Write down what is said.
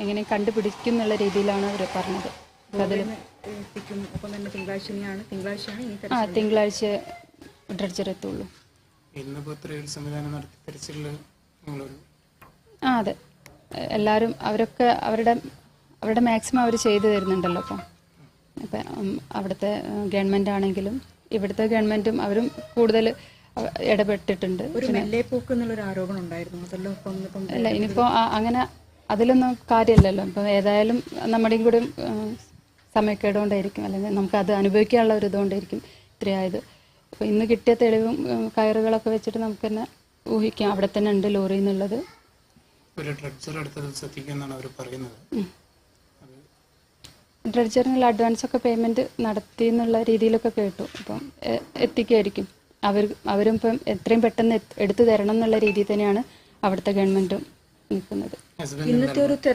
എങ്ങനെ കണ്ടുപിടിക്കും എന്നുള്ള രീതിയിലാണ് അവർ പറഞ്ഞത്. അതിൽ തിങ്കളാഴ്ച ഡ്രഡ്ജർ എത്തുള്ളൂ. അതെ, എല്ലാവരും അവരൊക്കെ അവരുടെ മാക്സിമം അവർ ചെയ്തു തരുന്നുണ്ടല്ലോ. അപ്പം അവിടുത്തെ ഗവൺമെൻറ് ആണെങ്കിലും ഇവിടുത്തെ ഗവൺമെൻറ്റും അവരും കൂടുതൽ ഇടപെട്ടിട്ടുണ്ട്. ആരോപണം ഉണ്ടായിരുന്നു. അല്ല, ഇനിയിപ്പോൾ അങ്ങനെ അതിലൊന്നും കാര്യമില്ലല്ലോ. ഇപ്പം ഏതായാലും നമ്മുടെയും കൂടി സമയക്കേടുകൊണ്ടായിരിക്കും, അല്ലെങ്കിൽ നമുക്കത് അനുഭവിക്കാനുള്ള ഒരു ഇതുകൊണ്ടായിരിക്കും ഇത്രയായത്. അപ്പോൾ ഇന്ന് കിട്ടിയ തെളിവും കയറുകളൊക്കെ വെച്ചിട്ട് നമുക്ക് തന്നെ ഊഹിക്കാം അവിടെ തന്നെ ഉണ്ട് ലോറി എന്നുള്ളത്. ഡ്രഡ്ജറിനുള്ള അഡ്വാൻസൊക്കെ പേയ്മെൻറ്റ് നടത്തി എന്നുള്ള രീതിയിലൊക്കെ കേട്ടു. അപ്പം എത്തിക്കുമായിരിക്കും അവരും ഇപ്പം എത്രയും പെട്ടെന്ന് എടുത്തു തരണം എന്നുള്ള രീതിയിൽ തന്നെയാണ് അവിടുത്തെ ഗവൺമെൻറ്റും നിൽക്കുന്നത്. ഇന്നത്തെ ഒരു